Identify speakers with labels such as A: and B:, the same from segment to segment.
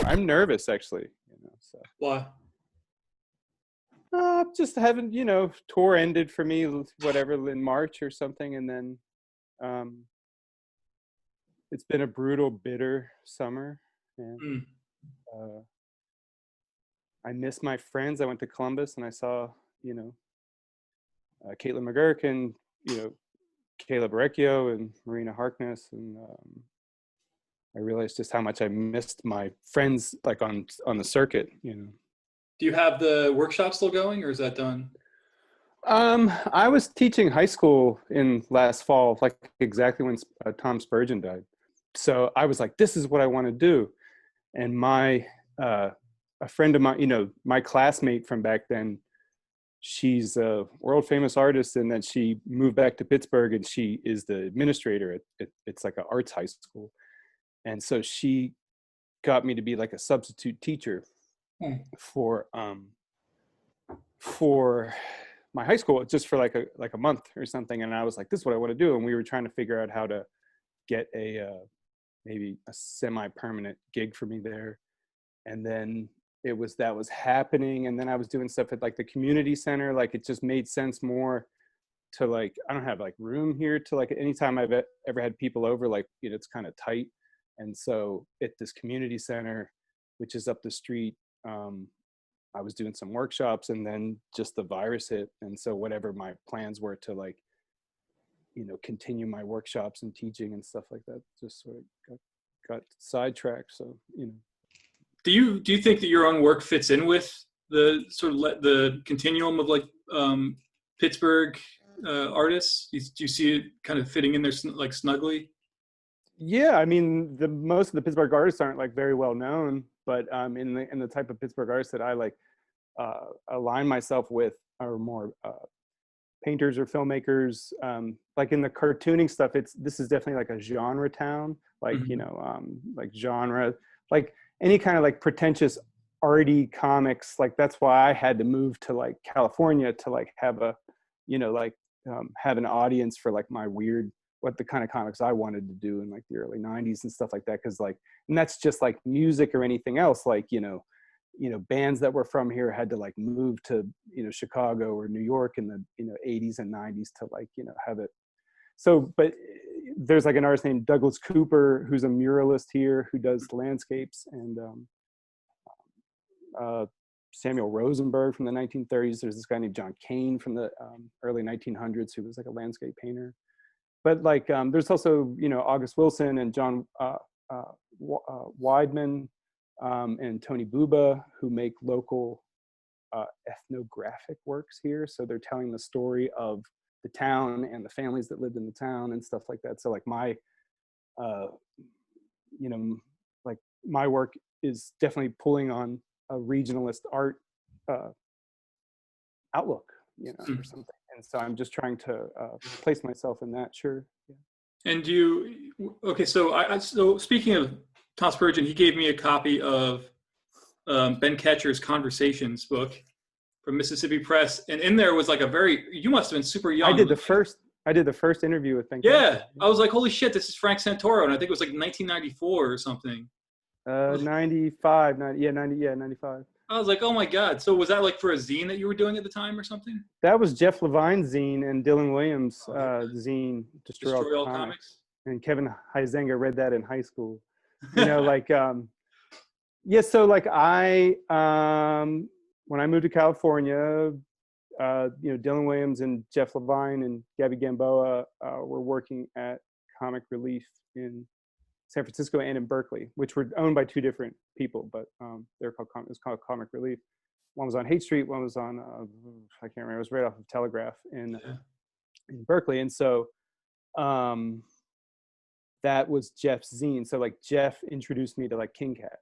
A: I'm nervous actually, so.
B: Why?
A: Just haven't, tour ended for me, whatever, in March or something. And then it's been a brutal, bitter summer. And I miss my friends. I went to Columbus and I saw, Caitlin McGurk and, Caleb Recchio and Marina Harkness. And I realized just how much I missed my friends, like on the circuit,
B: Do you have the workshop still going, or is that done?
A: I was teaching high school in last fall, like exactly when Tom Spurgeon died. So I was like, this is what I want to do. And a friend of mine, my classmate from back then, she's a world famous artist, and then she moved back to Pittsburgh, and she is the administrator at it's like an arts high school. And so she got me to be like a substitute teacher for my high school, just for like a month or something. And I was like, this is what I want to do. And we were trying to figure out how to get maybe a semi-permanent gig for me there. And then that was happening. And then I was doing stuff at like the community center. Like it just made sense more to like, I don't have like room here to like, anytime I've ever had people over, like, it's kind of tight. And so at this community center, which is up the street, I was doing some workshops, and then just the virus hit. And so whatever my plans were to like, continue my workshops and teaching and stuff like that, just sort of got sidetracked. So,
B: Do you think that your own work fits in with the sort of the continuum of like Pittsburgh artists? Do you see it kind of fitting in there like snugly?
A: Yeah, I mean, most of the Pittsburgh artists aren't like very well known, but in the type of Pittsburgh artists that I like align myself with are more painters or filmmakers. Like in the cartooning stuff, this is definitely like a genre town, like like genre, like any kind of like pretentious arty comics. Like that's why I had to move to like California to like have a have an audience for like my weird, what the kind of comics I wanted to do in like the early 90s and stuff like that. Cause like, and that's just like music or anything else. Like, bands that were from here had to like move to, Chicago or New York in the, 80s and 90s to like, have it. So, but there's like an artist named Douglas Cooper, who's a muralist here who does landscapes, and Samuel Rosenberg from the 1930s. There's this guy named John Kane from the early 1900s who was like a landscape painter. But like, there's also, August Wilson and John Weidman and Tony Buba, who make local ethnographic works here. So they're telling the story of the town and the families that lived in the town and stuff like that. So like my, like my work is definitely pulling on a regionalist art outlook, or something. And so I'm just trying to place myself in that. Sure. Yeah.
B: And so speaking of Tom Spurgeon, he gave me a copy of Ben Katchor's Conversations book from Mississippi Press, and in there was like you must have been super young.
A: I did the first interview with Ben Katchor.
B: Yeah, I was like, holy shit, this is Frank Santoro, and I think it was like 1994 or something.
A: 95.
B: I was like, oh my God. So was that like for a zine that you were doing at the time or something?
A: That was Jeff Levine's zine and Dylan Williams' zine, Destroy All Comics. And Kevin Huizenga read that in high school. Like, so like when I moved to California, Dylan Williams and Jeff Levine and Gabby Gamboa were working at Comic Relief in San Francisco and in Berkeley, which were owned by two different people, but it was called Comic Relief. One was on Haight Street, one was on I can't remember. It was right off of Telegraph in Berkeley, and so that was Jeff's zine. So like Jeff introduced me to like King Cat.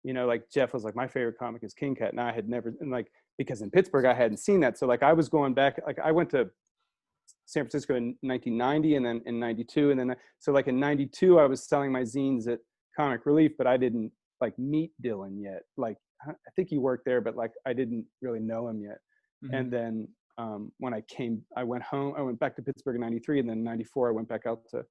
A: Like Jeff was like, my favorite comic is King Cat, and I had never, and like because in Pittsburgh I hadn't seen that, so like I was going back, like I went to San Francisco in 1990 and then in 92. And then, so like in 92, I was selling my zines at Comic Relief, but I didn't like meet Dylan yet. Like, I think he worked there, but like, I didn't really know him yet. Mm-hmm. And then when I went home, I went back to Pittsburgh in 93, and then in 94, I went back out to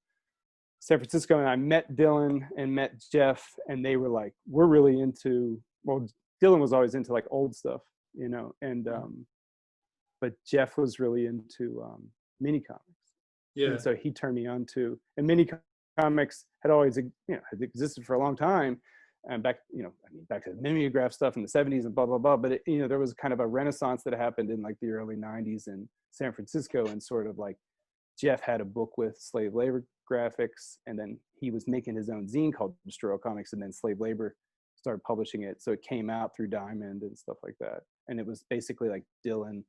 A: San Francisco, and I met Dylan and met Jeff, and they were like, we're really into, well, Dylan was always into like old stuff, you know, and but Jeff was really into mini comics.
B: Yeah.
A: And so he turned me on to, and mini comics had always, you know, had existed for a long time. And back, you know, I mean, back to the mimeograph stuff in the 70s and blah, blah, blah. But, it, you know, there was kind of a renaissance that happened in like the early 90s in San Francisco, and sort of like Jeff had a book with slave labor graphics, and then he was making his own zine called Destroy All Comics, and then Slave Labor started publishing it. So it came out through Diamond and stuff like that. And it was basically like Dylan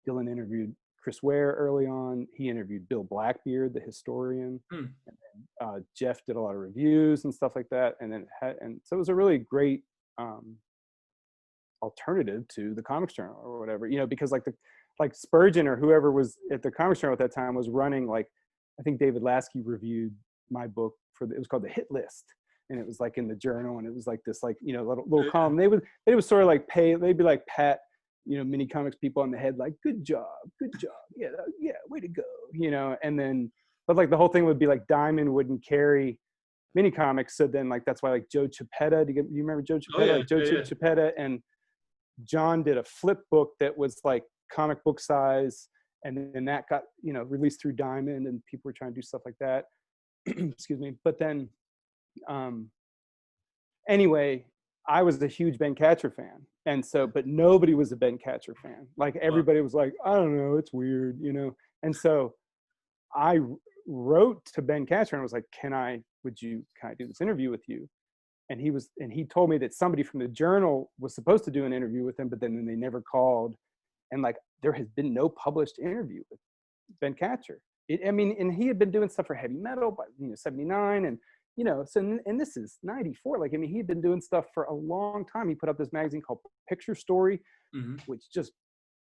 A: interviewed Chris Ware early on. He interviewed Bill Blackbeard, the historian. And then, Jeff did a lot of reviews and stuff like that. And then and so it was a really great alternative to the Comics Journal or whatever, you know, because like Spurgeon or whoever was at the Comics Journal at that time was running, like, I think David Lasky reviewed my book it was called The Hit List. And it was like in the Journal, and it was like this, like, you know, little column. They would sort of like they'd be like pat, you know, mini comics people on the head, like, good job, yeah, way to go, you know. And then, but like the whole thing would be like Diamond wouldn't carry mini comics, so then like that's why like Joe Chiapetta, do you remember Joe Chiapetta?
B: Oh, yeah.
A: Like Joe Chiapetta and John did a flip book that was like comic book size, and then that got, you know, released through Diamond, and people were trying to do stuff like that. Excuse me. But then anyway, I was a huge Ben Katchor fan. And so, but nobody was a Ben Katchor fan. Like everybody was like, I don't know, it's weird, you know? And so I wrote to Ben Katchor and was like, can I do this interview with you? And he told me that somebody from the Journal was supposed to do an interview with him, but then they never called. And like, there has been no published interview with Ben Katchor. I mean, and he had been doing stuff for heavy metal by, you know, 79, and, you know, so, and this is 94. Like, I mean, he had been doing stuff for a long time. He put up this magazine called Picture Story, which just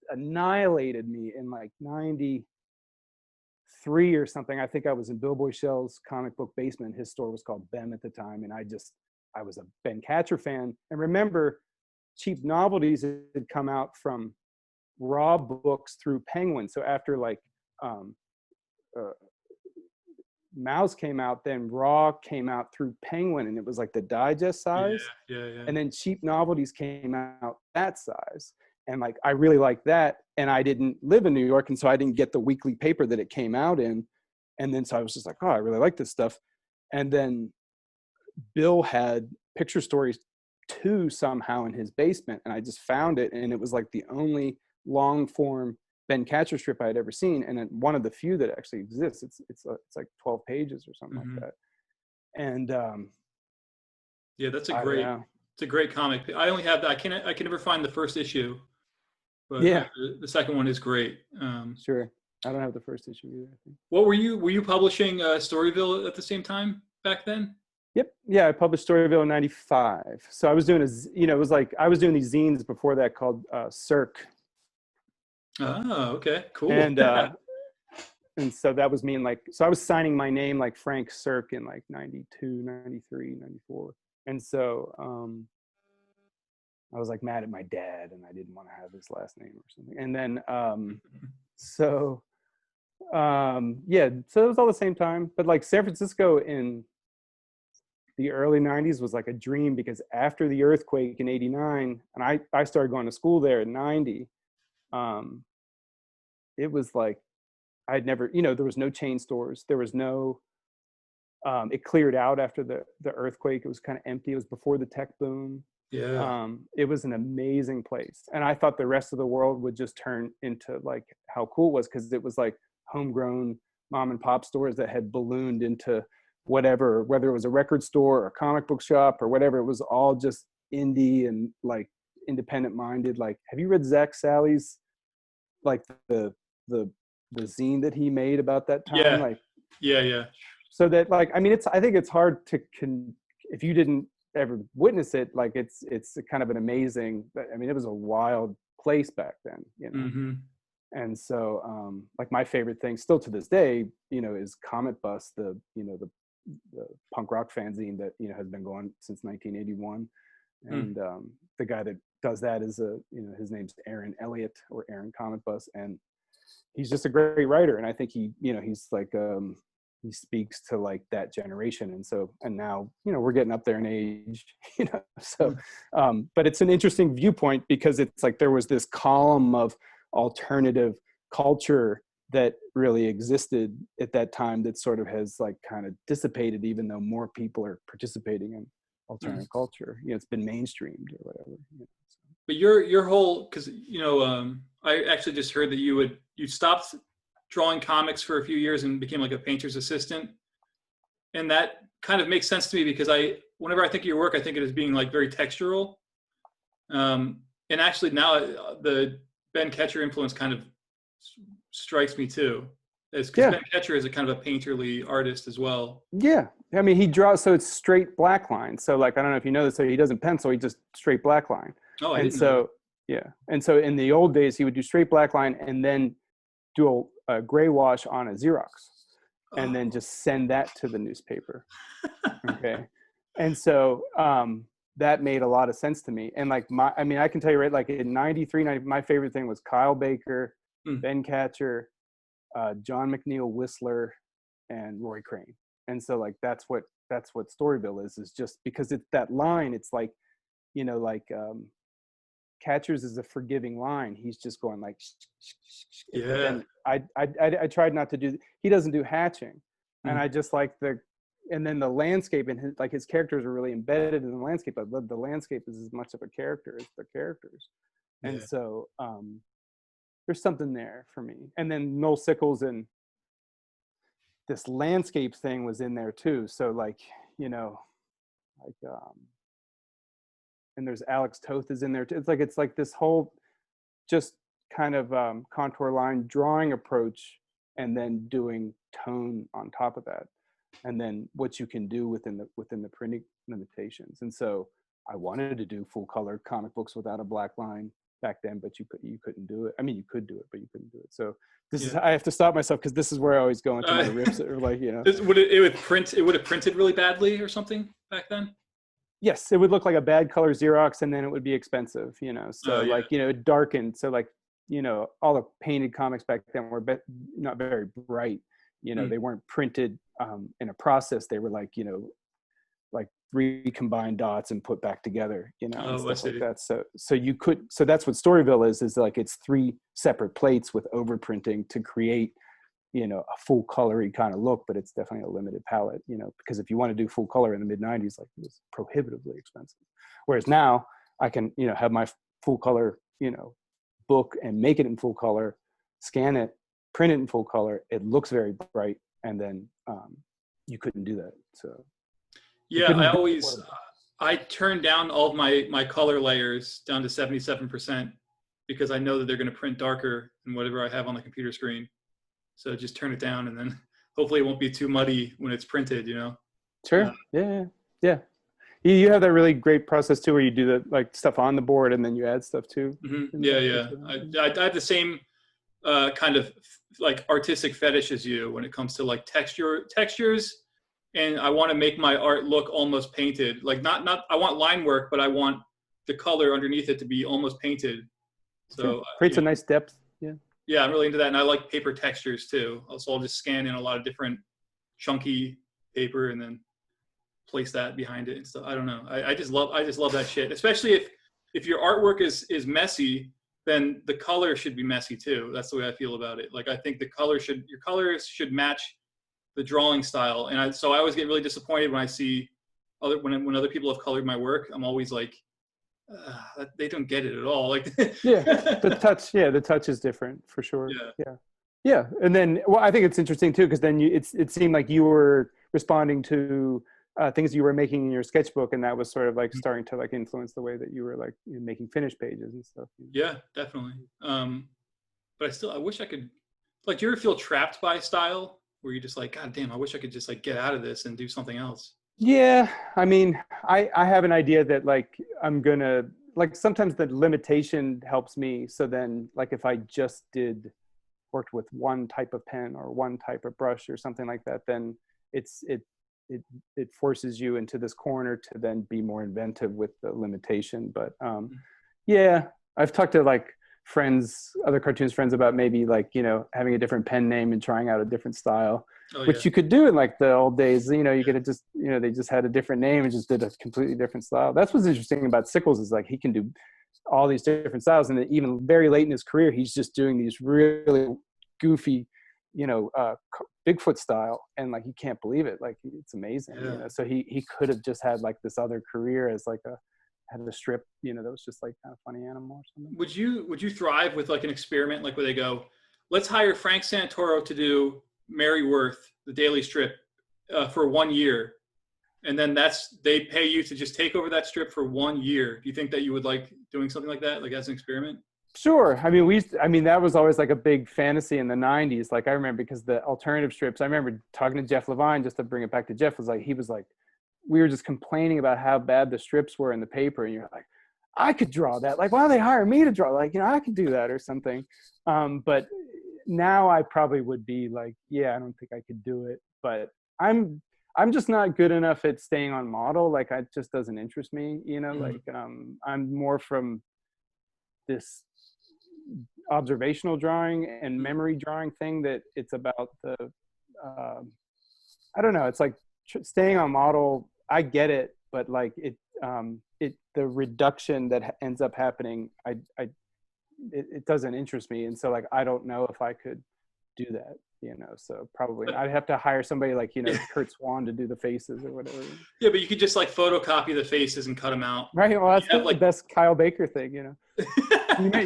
A: annihilated me in like 93 or something. I think I was in Bill Boychell's comic book basement. His store was called BEM at the time. And I was a Ben Katchor fan. And remember, Cheap Novelties had come out from Raw Books through Penguin. So after like, Mouse came out, then Raw came out through Penguin, and it was like the digest size.
B: Yeah.
A: And then Cheap Novelties came out that size. And like, I really liked that. And I didn't live in New York, and so I didn't get the weekly paper that it came out in. And then, so I was just like, oh, I really like this stuff. And then Bill had Picture Stories 2 somehow in his basement, and I just found it. And it was like the only long form Ben Katchor strip I had ever seen, and one of the few that actually exists. It's like 12 pages or something like that. And
B: yeah, it's a great comic. I only have I can never find the first issue, but
A: yeah,
B: the second one is great.
A: Sure, I don't have the first issue either, I think.
B: What were you publishing Storyville at the same time back then?
A: Yep. Yeah, I published Storyville in 95. So I was doing it was like I was doing these zines before that called Cirque.
B: Oh, okay, cool.
A: And so that was me, and like, so I was signing my name like Frank Cirque in like 92, 93, 94. And so I was like mad at my dad, and I didn't want to have his last name or something. And then yeah, so it was all the same time. But like San Francisco in the early 90s was like a dream, because after the earthquake in 89, and I started going to school there in 90, it was like I'd never, you know, there was no chain stores. There was no, it cleared out after the earthquake. It was kind of empty. It was before the tech boom.
B: Yeah.
A: It was an amazing place. And I thought the rest of the world would just turn into like how cool it was, because it was like homegrown mom and pop stores that had ballooned into whatever, whether it was a record store or a comic book shop or whatever. It was all just indie and like independent minded. Like, have you read Zach Sally's, like the zine that he made about that time?
B: Yeah.
A: Like,
B: yeah.
A: So that, like, I mean, I think it's hard to if you didn't ever witness it, like it's kind of an amazing, I mean, it was a wild place back then, you know. And so like my favorite thing still to this day, you know, is Comet Bus, the punk rock fanzine that, you know, has been going since 1981. And the guy that does that is his name's Aaron Elliott, or Aaron Comet Bus, and he's just a great writer. And I think he's like he speaks to like that generation. And so, and now, you know, we're getting up there in age, you know, so, but it's an interesting viewpoint because it's like, there was this column of alternative culture that really existed at that time that sort of has like kind of dissipated, even though more people are participating in alternative culture. You know, it's been mainstreamed or whatever. You know, so.
B: But your whole, because you know, I actually just heard that you stopped drawing comics for a few years and became like a painter's assistant, and that kind of makes sense to me because whenever I think of your work, I think of it as being like very textural, and actually now the Ben Katchor influence kind of strikes me too, because Ben Katchor is a kind of a painterly artist as well.
A: Yeah, I mean, he draws, so it's straight black line. So like, I don't know if you know this, so he doesn't pencil, he just straight black line.
B: Oh, I
A: and
B: didn't
A: so
B: know.
A: Yeah, and so in the old days he would do straight black line and then do a gray wash on a Xerox and then just send that to the newspaper. Okay. And so that made a lot of sense to me. And like I mean, I can tell you, right, like in 93, my favorite thing was Kyle Baker, Ben Katchor, John McNeil Whistler, and Roy Crane. And so like that's what Storyville is just because it's that line. It's like, you know, like Katchor's is a forgiving line. He's just going like, but then I tried not to do. He doesn't do hatching, and I just like and then the landscape and his characters are really embedded in the landscape. But the landscape is as much of a character as the characters, and so there's something there for me. And then Noel Sickles and this landscape thing was in there too. So like, you know, like and there's Alex Toth is in there too. It's like this whole just kind of contour line drawing approach, and then doing tone on top of that, and then what you can do within the printing limitations. And so I wanted to do full color comic books without a black line back then, but you couldn't do it. I mean, you could do it, but you couldn't do it. So this is, I have to stop myself because this is where I always go into my rips, or like, you know.
B: It would have printed really badly or something back then?
A: Yes, it would look like a bad color Xerox, and then it would be expensive, you know. So like, you know, it darkened. So like, you know, all the painted comics back then were not very bright. You know, they weren't printed in a process. They were like, you know, like 3 combined dots and put back together, you know, and stuff like that. So that's what Storyville is like, it's 3 separate plates with overprinting to create, you know, a full colory kind of look, but it's definitely a limited palette, you know, because if you want to do full color in the mid 90s, like, it was prohibitively expensive. Whereas now I can, you know, have my full color, you know, book and make it in full color, scan it, print it in full color. It looks very bright. And then you couldn't do that. So
B: yeah, I turn down all of my color layers down to 77% because I know that they're going to print darker than whatever I have on the computer screen. So just turn it down, and then hopefully it won't be too muddy when it's printed, you know?
A: Sure. Yeah. You have that really great process too, where you do the like stuff on the board and then you add stuff too.
B: Yeah. I have the same kind of like artistic fetish as you when it comes to like textures. And I want to make my art look almost painted. Like not I want line work, but I want the color underneath it to be almost painted. So
A: creates a nice depth.
B: Yeah, I'm really into that, and I like paper textures too. So I'll just scan in a lot of different chunky paper and then place that behind it and stuff. I don't know. I just love that shit. Especially if your artwork is messy, then the color should be messy too. That's the way I feel about it. Like I think your colors should match the drawing style. And so I always get really disappointed when I see when other people have colored my work. I'm always like, they don't get it at all. Like
A: the touch is different for sure. Yeah. And then, well, I think it's interesting too, because then it seemed like you were responding to things you were making in your sketchbook, and that was sort of like starting to like influence the way that you were like, you know, making finished pages and stuff.
B: Yeah, definitely. But I wish I could, like, do you ever feel trapped by style where you're just like, God damn, I wish I could just like get out of this and do something else?
A: Yeah, I mean, I have an idea that like I'm gonna, like, sometimes the limitation helps me. So then, like, if I just worked with one type of pen or one type of brush or something like that, then it forces you into this corner to then be more inventive with the limitation. But yeah, I've talked to like other cartoonist friends about maybe like, having a different pen name and trying out a different style,
B: Oh yeah.
A: which you could do in like the old days. You could have just, they just had a different name and just did a completely different style. That's what's interesting about Sickles, is like he can do all these different styles, and even very late in his career, he's just doing these really goofy, Bigfoot style, and like you can't believe it. Like it's amazing.
B: Yeah.
A: So he could have just had like this other career as like had a strip, that was just like kind of funny animal or something.
B: Would you thrive with like an experiment, like where they go, let's hire Frank Santoro to do Mary Worth, the daily strip, for 1 year, and then they pay you to just take over that strip for 1 year. Do you think that you would like doing something like that, like as an experiment?
A: Sure. I mean, that was always like a big fantasy in the 90s. Like I remember, because the alternative strips, I remember talking to Jeff Levine, just to bring it back to Jeff, he was like, we were just complaining about how bad the strips were in the paper. And you're like, I could draw that. Like, why don't they hire me to draw? Like, I could do that or something. But now I probably would be like, yeah, I don't think I could do it. But I'm just not good enough at staying on model. Like, it just doesn't interest me, like, I'm more from this observational drawing and memory drawing thing, that it's about the, I don't know. It's like staying on model. I get it, but like the reduction that ends up happening, it doesn't interest me. And so like, I don't know if I could do that, so probably I'd have to hire somebody like, Kurt Swan to do the faces or whatever.
B: Yeah, but you could just like photocopy the faces and cut them out.
A: Right. Well, that's the best Kyle Baker thing,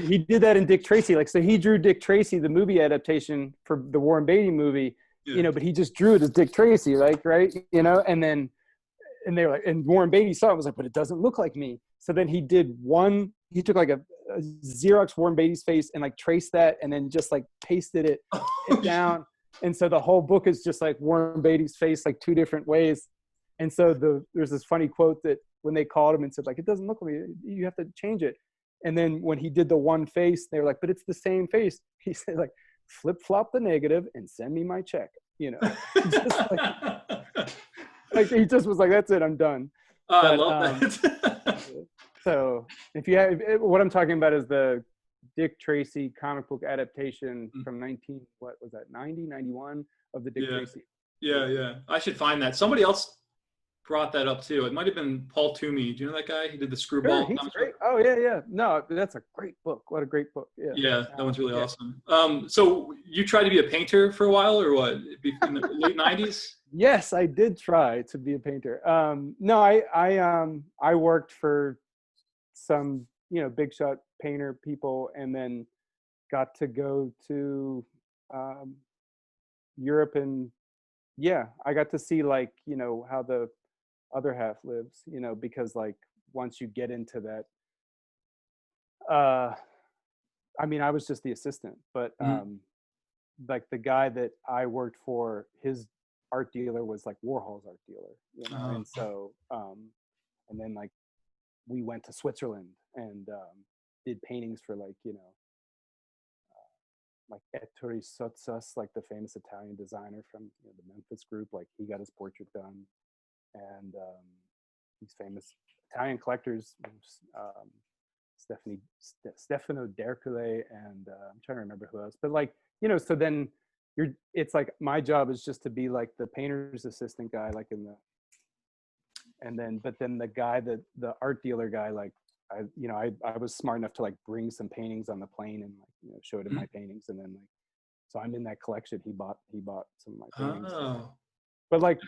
A: he did that in Dick Tracy. Like, so he drew Dick Tracy, the movie adaptation for the Warren Beatty movie, but he just drew it as Dick Tracy, like, right. And they were like, and Warren Beatty saw it, was like, but it doesn't look like me. So then he took like a Xerox Warren Beatty's face and like traced that, and then just like pasted it down. And so the whole book is just like Warren Beatty's face, like two different ways. And so there's this funny quote that when they called him and said like, it doesn't look like me, you have to change it. And then when he did the one face, they were like, but it's the same face. He said like, flip flop the negative and send me my check. Just like he just was like, that's it, I'm done.
B: I love that.
A: So if you have, what I'm talking about is the Dick Tracy comic book adaptation from 90, '91 of the Dick Tracy.
B: Yeah. I should find that. Somebody else brought that up too. It might have been Paul Toomey. Do you know that guy? He did the Screwball.
A: Sure, he's great. Oh yeah. No, that's a great book. What a great book.
B: Yeah, that one's really awesome. So you tried to be a painter for a while, or what? In the late '90s?
A: Yes, I did try to be a painter. No, I worked for some, big shot painter people, and then got to go to Europe, and I got to see like, how the other half lives, because like once you get into that, I was just the assistant, but like the guy that I worked for, his art dealer was like Warhol's art dealer, and so and then like we went to Switzerland and did paintings for like, like Ettore Sottsass, like the famous Italian designer from the Memphis group. Like he got his portrait done, and these famous Italian collectors, Stefano Dercole, and I'm trying to remember who else. But like, so then it's like my job is just to be like the painter's assistant guy, like but then the guy, the art dealer guy, like I was smart enough to like bring some paintings on the plane and like, showed him my paintings, and then like, so I'm in that collection. He bought some of my paintings. But like,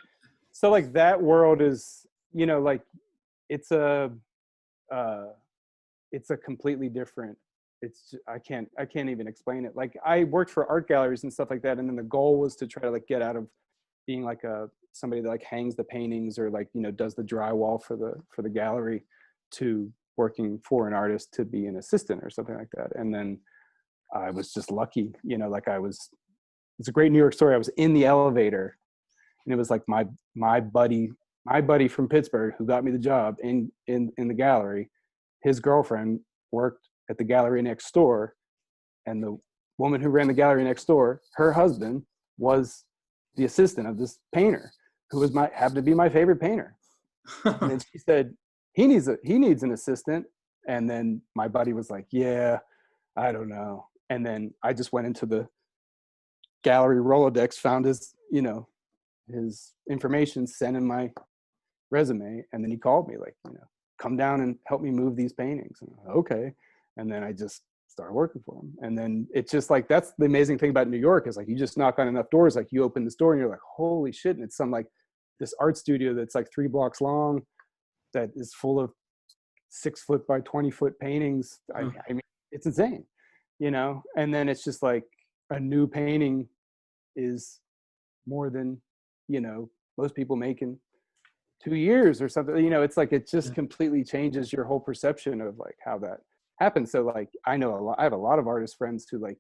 A: so like that world is, like it's a completely different, I can't even explain it. Like I worked for art galleries and stuff like that, and then the goal was to try to like get out of being like somebody that like hangs the paintings or like, does the drywall for the gallery, to working for an artist to be an assistant or something like that. And then I was just lucky, like it's a great New York story. I was in the elevator, and it was like my buddy from Pittsburgh who got me the job in the gallery. His girlfriend worked at the gallery next door, and the woman who ran the gallery next door, her husband was the assistant of this painter who happened to be my favorite painter. And then she said, he needs an assistant. And then my buddy was like, yeah, I don't know. And then I just went into the gallery Rolodex, found his, his information, sent him my resume, and then he called me like, come down and help me move these paintings. And I'm like, okay. And then I just started working for him. And then it's just like, that's the amazing thing about New York, is like, you just knock on enough doors, like you open this door and you're like, holy shit. And it's some like this art studio that's like 3 blocks long, that is full of 6 foot by 20 foot paintings. I mean, it's insane, and then it's just like a new painting is more than, most people make in 2 years or something. It's like, it just completely changes your whole perception of like how that happens. So like, I have a lot of artist friends who like,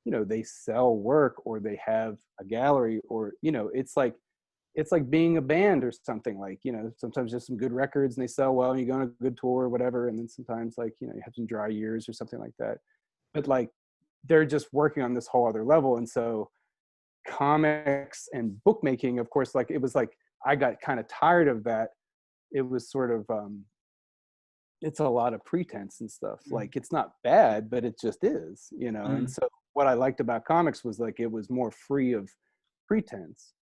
A: they sell work, or they have a gallery, or, it's like being a band or something. Like, sometimes just some good records and they sell well and you go on a good tour or whatever. And then sometimes like, you have some dry years or something like that. But like, they're just working on this whole other level. And so comics and bookmaking, of course, like it was like, I got kind of tired of that. It was sort of, it's a lot of pretense and stuff. Like, it's not bad, but it just is, And so what I liked about comics was like, it was more free of pretense,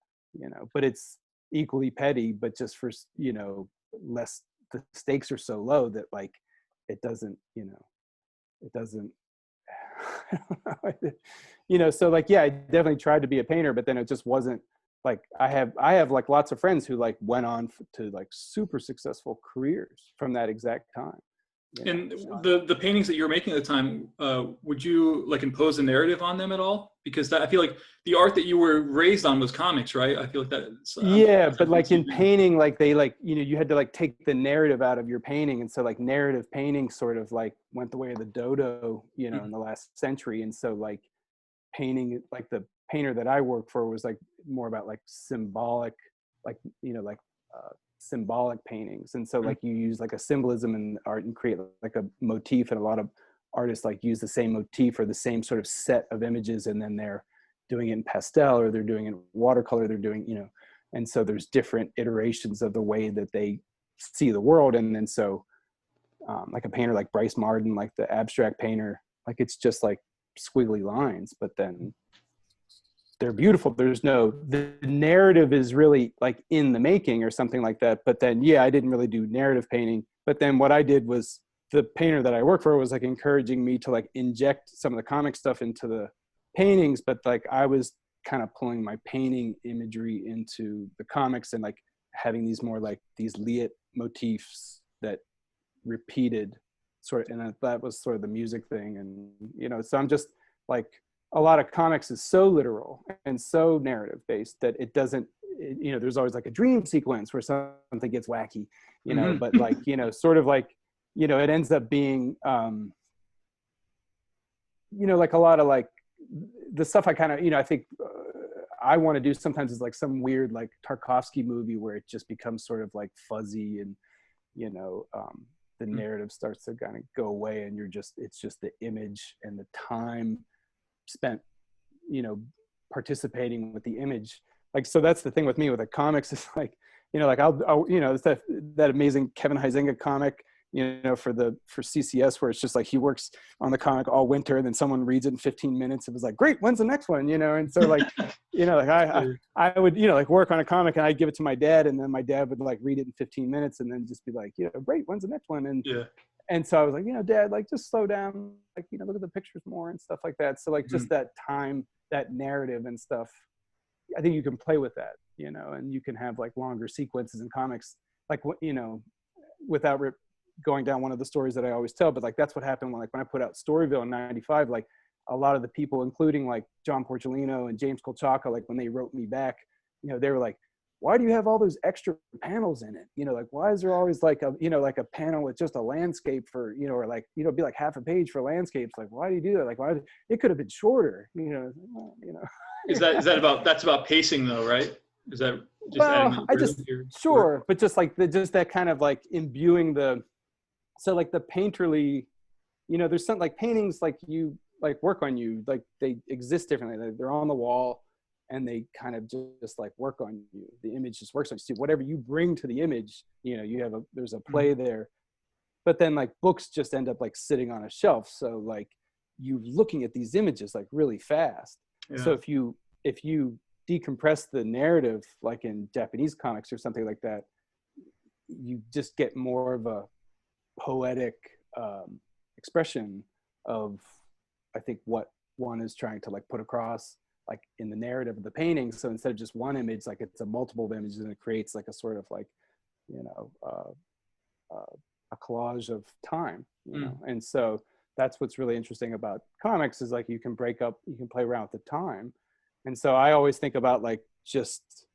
A: but it's equally petty, but just for, less, the stakes are so low that like, it doesn't, it doesn't, so like, yeah, I definitely tried to be a painter, but then it just wasn't like, I have like lots of friends who like went on to like super successful careers from that exact time.
B: And the paintings that you were making at the time, would you like impose a narrative on them at all? Because I feel like the art that you were raised on was comics, right? I feel like that.
A: Yeah, but like in painting, like they like, you had to like take the narrative out of your painting. And so like narrative painting sort of like went the way of the dodo, in the last century. And so like painting, like the painter that I worked for was like more about like symbolic, like, symbolic paintings. And so like you use like a symbolism in art and create like a motif, and a lot of artists like use the same motif or the same sort of set of images, and then they're doing it in pastel, or they're doing it in watercolor, they're doing, and so there's different iterations of the way that they see the world. And then so like a painter like Bryce Marden, like the abstract painter, like it's just like squiggly lines, but then they're beautiful. The narrative is really like in the making or something like that. But then, yeah, I didn't really do narrative painting. But then what I did was, the painter that I worked for was like encouraging me to like inject some of the comic stuff into the paintings. But like, I was kind of pulling my painting imagery into the comics, and like having these more like these liet motifs that repeated sort of, and that was sort of the music thing. And, so I'm just like, a lot of comics is so literal and so narrative based that it doesn't, there's always like a dream sequence where something gets wacky, but like, sort of like, it ends up being, like a lot of like the stuff I kind of, I think I want to do sometimes is like some weird, like Tarkovsky movie where it just becomes sort of like fuzzy, and, the narrative starts to kind of go away, and it's just the image and the time spent, participating with the image. Like, so that's the thing with me with the comics, is like, like I'll it's that amazing Kevin Huizinga comic, for CCS, where it's just like he works on the comic all winter, and then someone reads it in 15 minutes. It was like, great, when's the next one? And so like, like I would, like work on a comic, and I'd give it to my dad, and then my dad would like read it in 15 minutes and then just be like, great, when's the next one? And so I was like, Dad, like just slow down, like, look at the pictures more and stuff like that. So like just that time, that narrative and stuff, I think you can play with that, and you can have like longer sequences in comics, like, without going down one of the stories that I always tell, but like, that's what happened when I put out Storyville in '95, like a lot of the people, including like John Porcellino and James Kolchaka, like when they wrote me back, they were like, why do you have all those extra panels in it? Like, why is there always like a, like a panel with just a landscape for, or like, it'd be like half a page for landscapes. Like, why do you do that? Like, why, it could have been shorter,
B: Is that about, that's about pacing though, right? Is that just
A: well, sure. But just like just that kind of like imbuing so like the painterly, there's some like paintings, like you like work on you, like they exist differently. They're on the wall, and they kind of just like work on you. The image just works on you. Whatever you bring to the image, there's a play there. But then like books just end up like sitting on a shelf. So like, you looking at these images like really fast.
B: Yeah.
A: So if you decompress the narrative, like in Japanese comics or something like that, you just get more of a poetic expression of, I think, what one is trying to like put across like in the narrative of the painting. So instead of just one image, like it's a multiple of images, and it creates like a sort of like, you know, a collage of time, you know. And so that's what's really interesting about comics, is like you can break up, you can play around with the time. And so I always think about like, just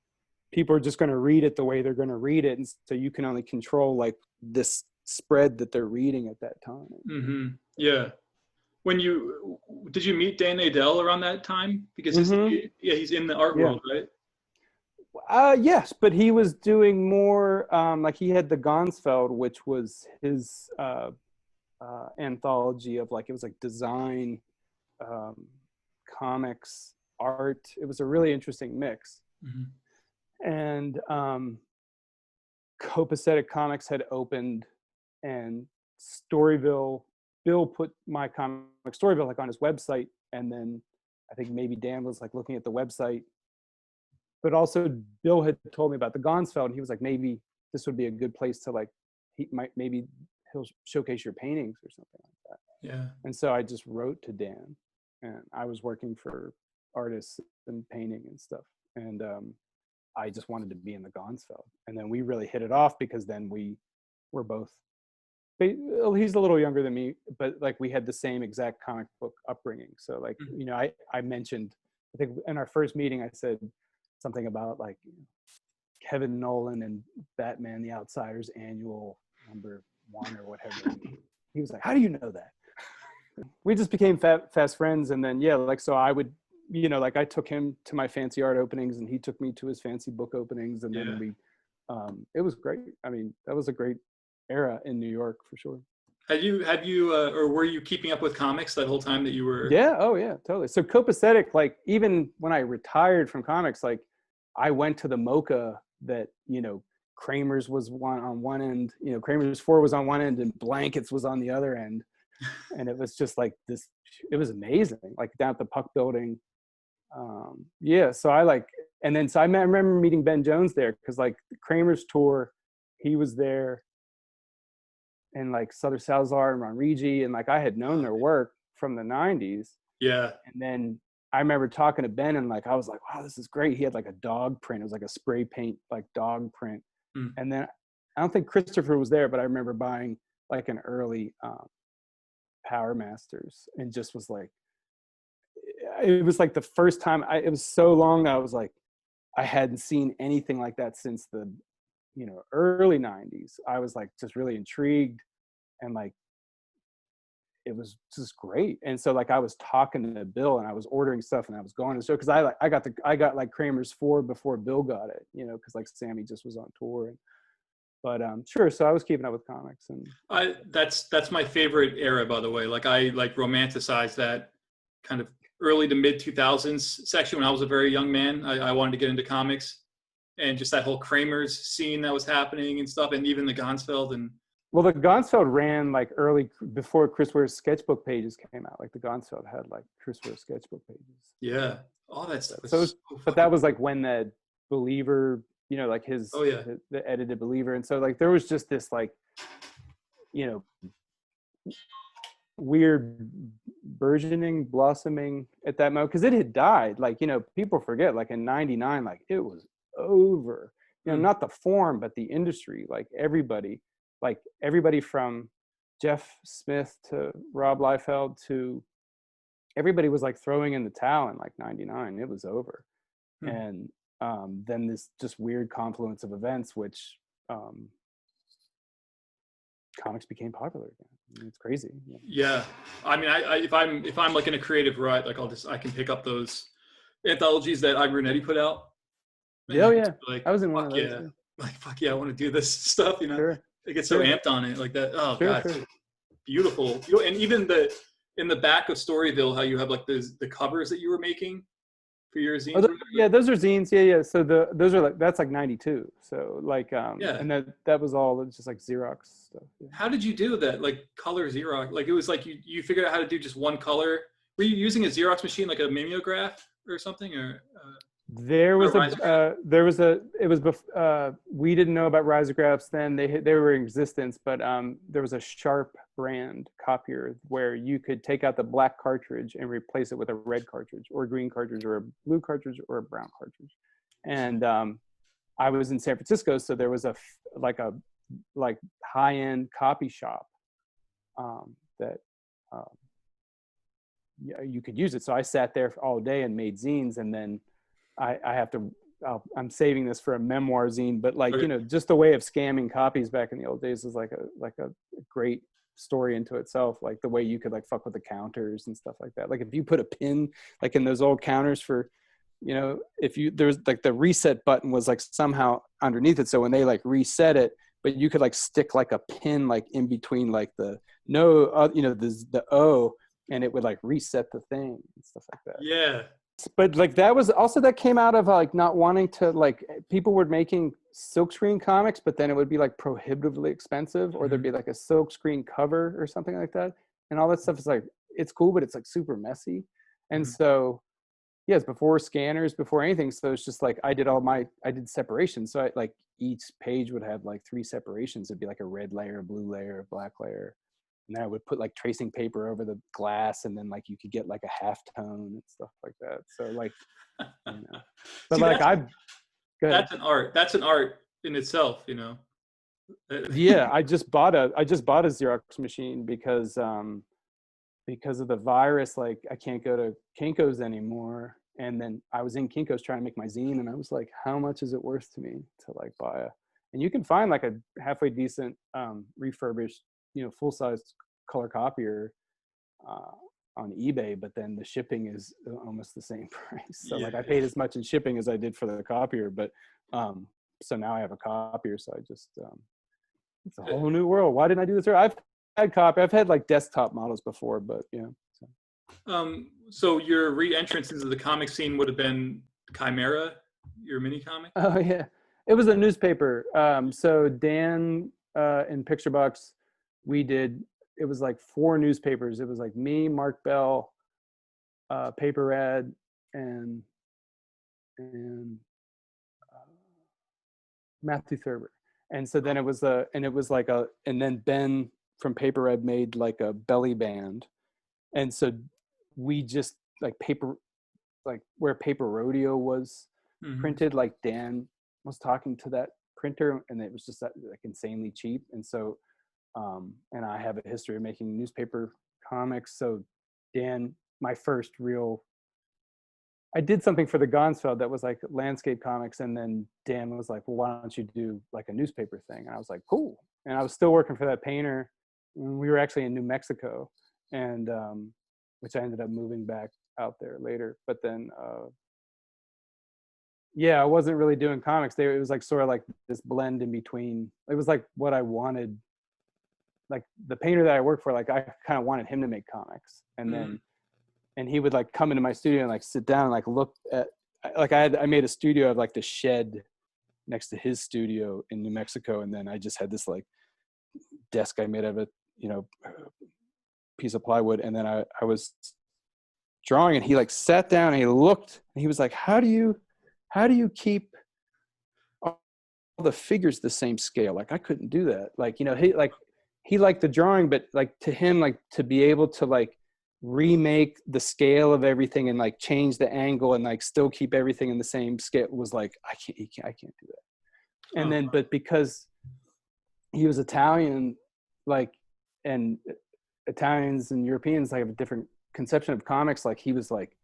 A: people are just going to read it the way they're going to read it, and so you can only control like this spread that they're reading at that time.
B: Yeah. Did you meet Dan Adel around that time? Because he's in the art world, right?
A: Yes, but he was doing more like he had the Gonsfeld, which was his anthology of like, it was like design, comics, art. It was a really interesting mix. And Copacetic Comics had opened, and Storyville, Bill put my comic Storyville like on his website, and then I think maybe Dan was like looking at the website, but also Bill had told me about the Gonsfeld, and he was like, maybe this would be a good place to like, maybe he'll showcase your paintings or something like that.
B: Yeah.
A: And so I just wrote to Dan, and I was working for artists and painting and stuff, and I just wanted to be in the Gonsfeld. And then we really hit it off, because then we were both, he's a little younger than me, but like we had the same exact comic book upbringing. So like, you know, I mentioned, I think in our first meeting, I said something about like Kevin Nolan and Batman the Outsiders annual #1 or whatever. And he was like, how do you know that? We just became fast friends. And then, yeah, like, so I would, you know, like I took him to my fancy art openings, and he took me to his fancy book openings. And then we, it was great. I mean, that was a great era in New York for sure.
B: Have you or were you keeping up with comics that whole time that you were?
A: Yeah. Oh yeah, totally. So Copacetic, like even when I retired from comics, like I went to the MoCA that, you know, Kramer's was on one end, you know, Kramer's 4 was on one end, and Blankets was on the other end. And it was just like this, it was amazing, like down at the Puck building. Yeah. So I like, and then, so I remember meeting Ben Jones there, because like Kramer's tour, he was there, and like Souther Salazar and Ron Rigi, and like I had known their work from the 90s.
B: Yeah.
A: And then I remember talking to Ben, and like I was like, wow, this is great. He had like a dog print. It was like a spray paint like dog print. And then I don't think Christopher was there, but I remember buying like an early Power Masters, and just was like, it was like the first time it was so long that I was like, I hadn't seen anything like that since the, you know, early 90s. I was like just really intrigued, and like it was just great. And so like I was talking to Bill, and I was ordering stuff, and I was going to the show, because I got like Kramer's 4 before Bill got it, you know, because like Sammy just was on tour. And but sure, so I was keeping up with comics. And
B: that's my favorite era, by the way. Like I like romanticize that kind of early to mid 2000s section when I was a very young man. I wanted to get into comics, and just that whole Kramer's scene that was happening and stuff, and even the Gonsfeld. And
A: well, the Gonsfeld ran like early, before Chris Ware's sketchbook pages came out. Like the Gonsfeld had like Chris Ware's sketchbook pages.
B: Yeah, all that stuff.
A: So but that was like when the Believer, you know, like his, the edited Believer. And so like there was just this like, you know, weird burgeoning, blossoming at that moment, because it had died. Like, you know, people forget, like in 99, like it was over, you know, not the form, but the industry. Like everybody from Jeff Smith to Rob Liefeld to everybody was like throwing in the towel in like 99. It was over. And then this just weird confluence of events, which comics became popular again. It's crazy.
B: Yeah. I mean, if I'm like in a creative rut, like I can pick up those anthologies that I Brunetti put out.
A: Oh yeah.
B: Like,
A: I was in one of those.
B: Yeah. Like, fuck yeah, I want to do this stuff, you know?
A: Sure.
B: I get so amped on it like that. Oh God,
A: sure.
B: Beautiful. And even in the back of Storyville, how you have like the covers that you were making for your
A: Oh,
B: zines? Or
A: yeah, those are zines. Yeah. So those are like, that's like 92. So like,
B: yeah.
A: and that was all just like Xerox stuff. Yeah.
B: How did you do that? Like color Xerox? Like it was like you figured out how to do just one color. Were you using a Xerox machine like a mimeograph or something, or a risograph?
A: We didn't know about risographs then. They were in existence, but there was a Sharp brand copier where you could take out the black cartridge and replace it with a red cartridge or a green cartridge or a blue cartridge or a brown cartridge. And I was in San Francisco, so there was a high-end copy shop that yeah, you could use it. So I sat there all day and made zines, and then I'm saving this for a memoir zine, but like, you know, just the way of scamming copies back in the old days is like a great story into itself. Like the way you could like fuck with the counters and stuff like that. Like if you put a pin like in those old counters for, you know, there's like the reset button was like somehow underneath it. So when they like reset it, but you could like stick like a pin like in between like the the O, and it would like reset the thing and stuff like that.
B: Yeah.
A: But like that came out of like not wanting to, like, people were making silkscreen comics, but then it would be like prohibitively expensive, or there'd be like a silkscreen cover or something like that, and all that stuff is like, it's cool, but it's like super messy. And so yes, before scanners, before anything, so it's just like I did separation. So like each page would have like 3 separations. It'd be like a red layer, a blue layer, a black layer. And I would put like tracing paper over the glass, and then like you could get like a half tone and stuff like that. So like, you know, but
B: See,
A: like
B: that's an art. That's an art in itself, you know.
A: Yeah, I just bought a Xerox machine because of the virus. Like I can't go to Kinko's anymore. And then I was in Kinko's trying to make my zine, and I was like, how much is it worth to me to like buy and you can find like a halfway decent refurbished, you know, full-size color copier on eBay, but then the shipping is almost the same price. So like I paid as much in shipping as I did for the copier, but so now I have a copier, so I just it's a whole new world. Why didn't I do this? I've had like desktop models before, but yeah.
B: So your re-entrance into the comic scene would have been Chimera, your mini comic?
A: Oh yeah, it was a newspaper. So Dan in Picture Box, it was like 4 newspapers. It was like me, Mark Bell, Paper Red, and Matthew Thurber. And so then and then Ben from Paper Red made like a belly band. And so we just like where Paper Rodeo was printed, like Dan was talking to that printer, and it was just like insanely cheap. And so and I have a history of making newspaper comics. So Dan, my first I did something for the Gonsfeld that was like landscape comics. And then Dan was like, well, why don't you do like a newspaper thing? And I was like, cool. And I was still working for that painter. And we were actually in New Mexico, and which I ended up moving back out there later. But then, yeah, I wasn't really doing comics there. It was like sort of like this blend in between. It was like what I wanted. Like the painter that I worked for, like I kind of wanted him to make comics, and then, and he would like come into my studio and like sit down and like look at, like I made a studio of like the shed next to his studio in New Mexico, and then I just had this like desk I made out of a, you know, piece of plywood, and then I was drawing, and he like sat down and he looked, and he was like, how do you keep all the figures the same scale? Like I couldn't do that. Like, you know, he liked the drawing, but like to him, like to be able to like remake the scale of everything and like change the angle and like still keep everything in the same scale was like, I can't do that. And then, but because he was Italian, like, and Italians and Europeans like have a different conception of comics. Like he was like,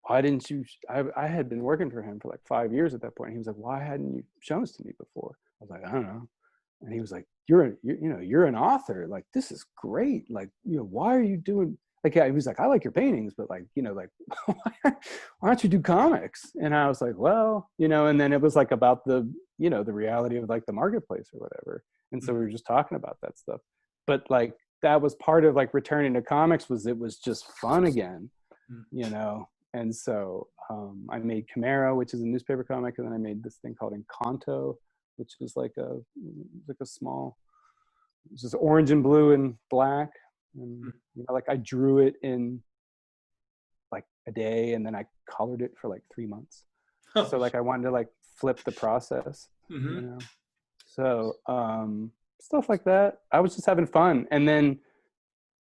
A: why didn't you, I had been working for him for like 5 years at that point. He was like, why hadn't you shown this to me before? I was like, I don't know. And he was like, you're an author. Like, this is great. Like, you know, why are you doing, like, yeah, he was like, I like your paintings, but like, you know, like, why don't you do comics? And I was like, well, you know, and then it was like about the, you know, the reality of like the marketplace or whatever. And so we were just talking about that stuff. But like, that was part of like returning to comics, was it was just fun again, you know, And so I made Camaro, which is a newspaper comic, and then I made this thing called Encanto, which is like a small, it's just orange and blue and black. And you know, like I drew it in like a day, and then I colored it for like 3 months. So like I wanted to like flip the process, you know. So stuff like that. I was just having fun. And then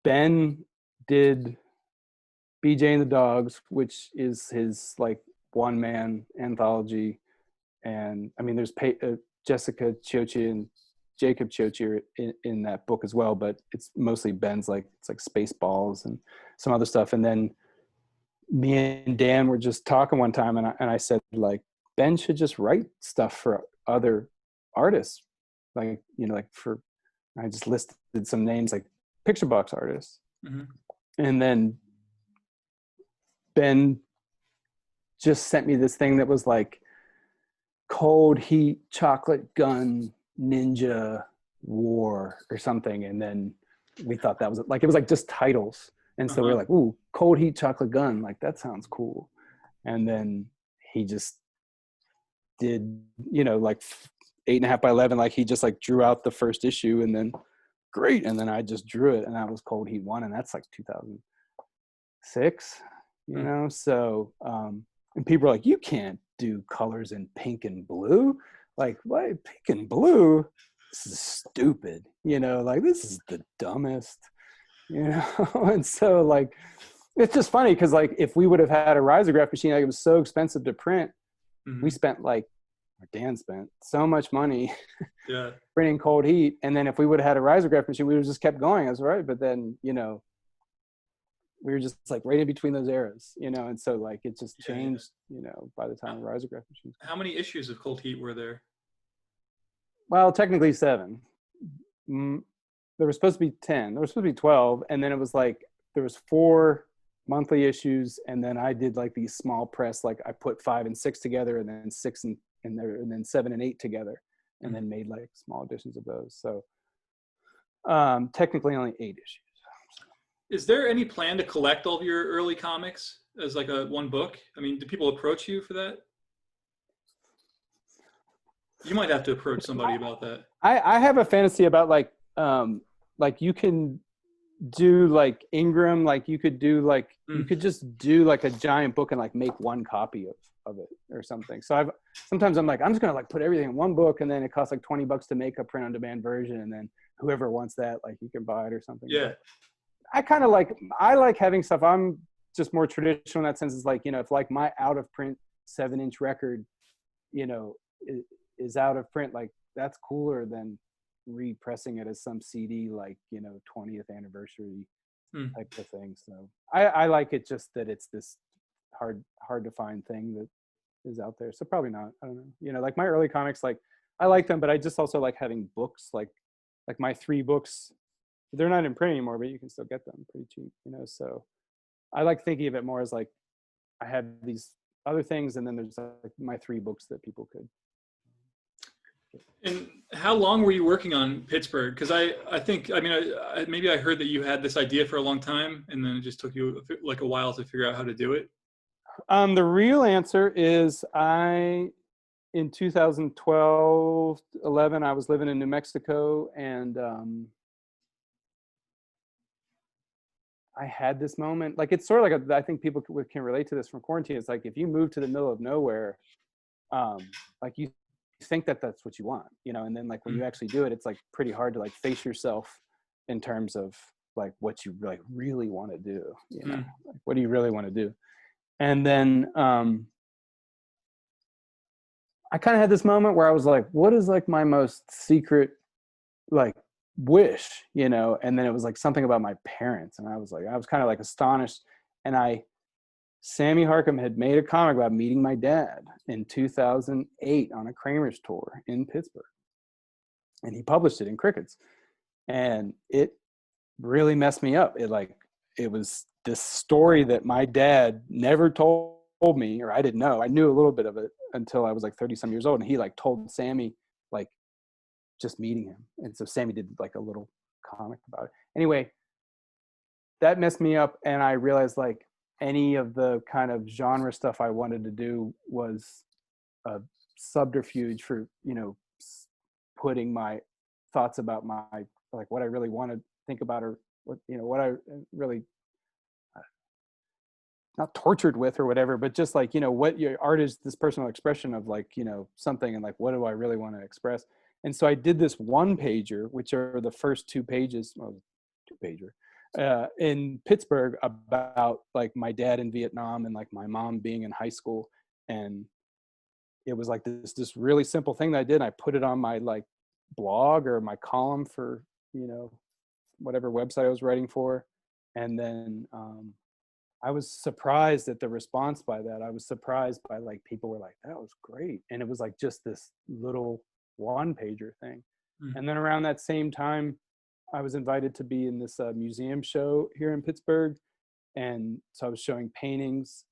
A: Ben did BJ and the Dogs, which is his like one-man anthology. And I mean, there's Jessica Chiocci and Jacob Chiocci in that book as well, but it's mostly Ben's, like it's like Spaceballs and some other stuff. And then me and Dan were just talking one time, and I said, like, Ben should just write stuff for other artists, like, you know, like I just listed some names, like picture box artists. And then Ben just sent me this thing that was like Cold Heat, Chocolate Gun, Ninja War or something. And then we thought that was like, it was like just titles. And so we were like, ooh, Cold Heat, Chocolate Gun. Like, that sounds cool. And then he just did, you know, like 8.5 by 11. Like he just like drew out the first issue, and then great. And then I just drew it, and that was Cold Heat 1. And that's like 2006, you know? So, and people are like, you can't do colors in pink and blue. Like, what? Pink and blue? This is stupid. You know, like, this is the dumbest, you know? And so, like, it's just funny because, like, if we would have had a risograph machine, like, it was so expensive to print, we spent, like, or Dan spent so much money printing Cold Heat. And then if we would have had a risograph machine, we would have just kept going. That's right. But then, you know, we were just like right in between those eras, you know, and so like it just changed, you know, by the time the risograph machines.
B: How many issues of Cold Heat were there?
A: Well, technically 7. There was supposed to be 10. There was supposed to be 12, and then it was like there was 4 monthly issues, and then I did like these small press, like I put 5 and 6 together, and then 6 and then 7 and 8 together, and then made like small editions of those. So technically only 8 issues.
B: Is there any plan to collect all of your early comics as like a one book? I mean, do people approach you for that? You might have to approach somebody about that.
A: I have a fantasy about like you can do like Ingram, like you could do like you could just do like a giant book and like make one copy of it or something. So sometimes I'm like, I'm just gonna like put everything in one book, and then it costs like $20 to make a print on demand version, and then whoever wants that, like you can buy it or something.
B: Yeah.
A: But I like having stuff. I'm just more traditional in that sense. It's like, you know, if like my out of print 7-inch record, you know, is out of print, like that's cooler than repressing it as some CD, like, you know, 20th anniversary type of thing. So I like it just that it's this hard to find thing that is out there. So probably not. I don't know. You know, like my early comics, like I like them, but I just also like having books, like my 3 books. They're not in print anymore, but you can still get them pretty cheap, you know? So I like thinking of it more as like, I have these other things, and then there's like my 3 books that people could.
B: And how long were you working on Pittsburgh? Because I think, I mean, maybe I heard that you had this idea for a long time, and then it just took you like a while to figure out how to do it.
A: The real answer is in 2012, 11, I was living in New Mexico, and I had this moment, like it's sort of like I think people can relate to this from quarantine. It's like if you move to the middle of nowhere, like you think that that's what you want, you know, and then like when you actually do it, it's like pretty hard to like face yourself in terms of like what you like really want to do, you know, like, what do you really want to do? And then I kind of had this moment where I was like, what is like my most secret like wish, you know? And then it was like something about my parents, and I was kind of like astonished. And Sammy Harcum had made a comic about meeting my dad in 2008 on a Kramer's tour in Pittsburgh, and he published it in Crickets, and it really messed me up. It was this story that my dad never told me, or I didn't know. I knew a little bit of it until I was like 30 some years old, and he like told Sammy, like just meeting him. And so Sammy did like a little comic about it. Anyway, that messed me up, and I realized like any of the kind of genre stuff I wanted to do was a subterfuge for, you know, putting my thoughts about my, like what I really want to think about, or what, you know, what I really not tortured with or whatever, but just like, you know, what your art is, this personal expression of like, you know, something, and like, what do I really want to express? And so I did this one pager, which are the first 2 pages, well, 2-pager, in Pittsburgh, about like my dad in Vietnam and like my mom being in high school. And it was like this really simple thing that I did. And I put it on my like blog or my column for, you know, whatever website I was writing for. And then I was surprised at the response by that. I was surprised by like, people were like, that was great. And it was like just this little 1-pager thing. And then around that same time, I was invited to be in this museum show here in Pittsburgh. And so I was showing paintings.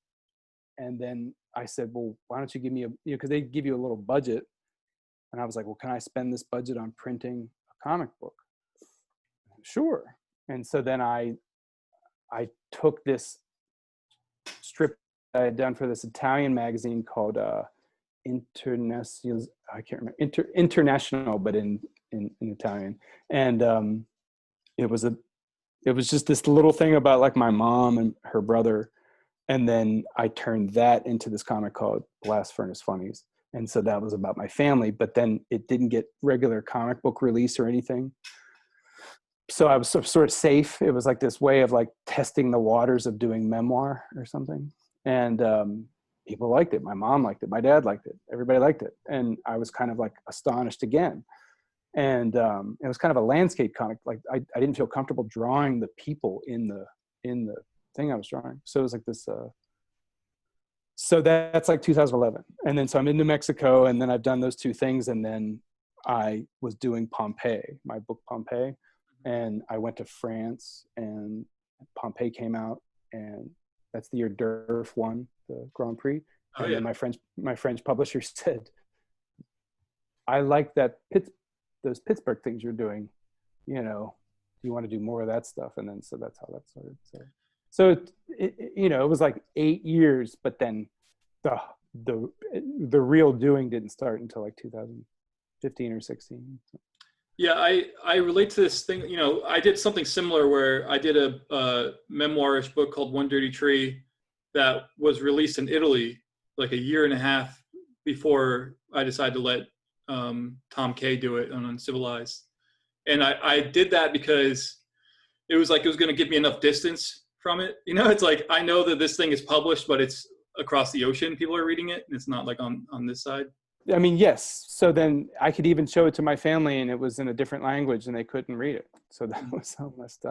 A: And then I said, well, why don't you give me a, you know, because they give you a little budget. And I was like, well, can I spend this budget on printing a comic book? Sure. And so then I took this strip I had done for this Italian magazine called International, I can't remember, International, but in Italian. And it was just this little thing about like my mom and her brother. And then I turned that into this comic called Blast Furnace Funnies. And so that was about my family, but then it didn't get regular comic book release or anything. So I was sort of safe. It was like this way of like testing the waters of doing memoir or something. And people liked it. My mom liked it. My dad liked it. Everybody liked it. And I was kind of like astonished again. And it was kind of a landscape comic. Like I didn't feel comfortable drawing the people in the thing I was drawing. So it was like this, so that's like 2011. And then, so I'm in New Mexico, and then I've done those 2 things. And then I was doing Pompeii, my book Pompeii. And I went to France, and Pompeii came out, and that's the year Durf won the Grand Prix. And then my French publisher said, I like that those Pittsburgh things you're doing, you know, do you want to do more of that stuff? And then, so that's how that started. So it, you know, it was like 8 years, but then the real doing didn't start until like 2015 or 16.
B: Yeah, I relate to this thing. You know, I did something similar where I did a memoirish book called One Dirty Tree that was released in Italy like a year and a half before I decided to let Tom Kay do it on Uncivilized. And I did that because it was like it was going to give me enough distance from it. You know, it's like I know that this thing is published, but it's across the ocean. People are reading it. And it's not like on this side.
A: I mean, yes. So then I could even show it to my family, and it was in a different language, and they couldn't read it. So that was almost,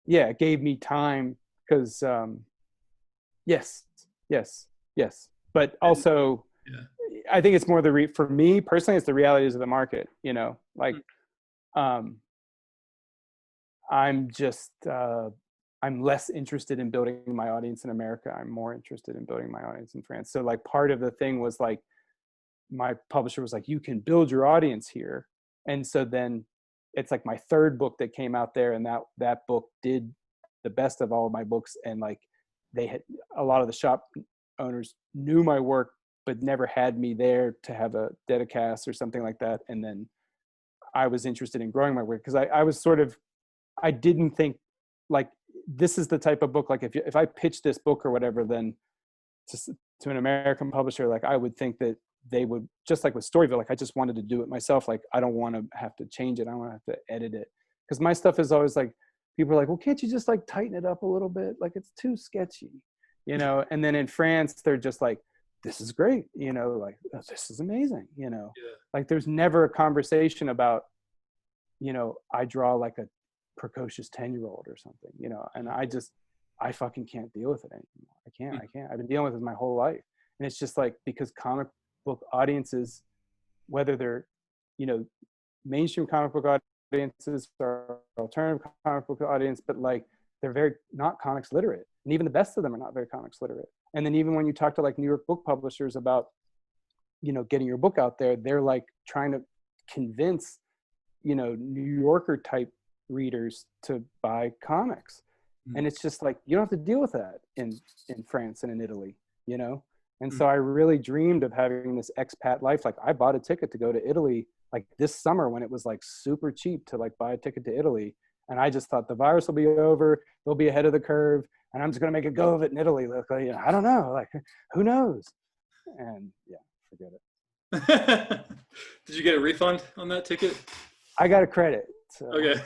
A: yeah, it gave me time because, yes. But also, I think it's more for me personally, it's the realities of the market. You know, like, I'm just, I'm less interested in building my audience in America. I'm more interested in building my audience in France. So like part of the thing was like, my publisher was like, you can build your audience here. And so then it's like my 3rd book that came out there, and that book did the best of all of my books. And like they had, a lot of the shop owners knew my work, but never had me there to have a dedicast or something like that. And then I was interested in growing my work because I was sort of, I didn't think like, this is the type of book, like if I pitched this book or whatever, then to an American publisher, like I would think that they would, just like with Storyville, like I just wanted to do it myself. Like I don't want to have to change it. I don't want to have to edit it. Because my stuff is always like, people are like, well, can't you just like tighten it up a little bit? Like it's too sketchy, you know? And then in France, they're just like, this is great. You know, like, oh, this is amazing. You know, like there's never a conversation about, you know, I draw like a precocious 10-year-old or something, you know? And I fucking can't deal with it anymore. I can't. I've been dealing with it my whole life. And it's just like, because comic book audiences, whether they're, you know, mainstream comic book audiences or alternative comic book audience, but like they're very not comics literate, and even the best of them are not very comics literate. And then even when you talk to like New York book publishers about, you know, getting your book out there, they're like trying to convince, you know, New Yorker type readers to buy comics. And it's just like, you don't have to deal with that in France and in Italy, you know? And
B: Mm.
A: so I really dreamed of having this expat life. Like I bought a ticket to go to Italy like this summer when it was like super cheap to like buy a ticket to Italy. And I just thought the virus will be over, they'll be ahead of the curve, and I'm just gonna make a go of it in Italy. Like, you know, I don't know, like who knows? And yeah, forget it.
B: Did you get a refund on that ticket?
A: I got a credit. So
B: Okay.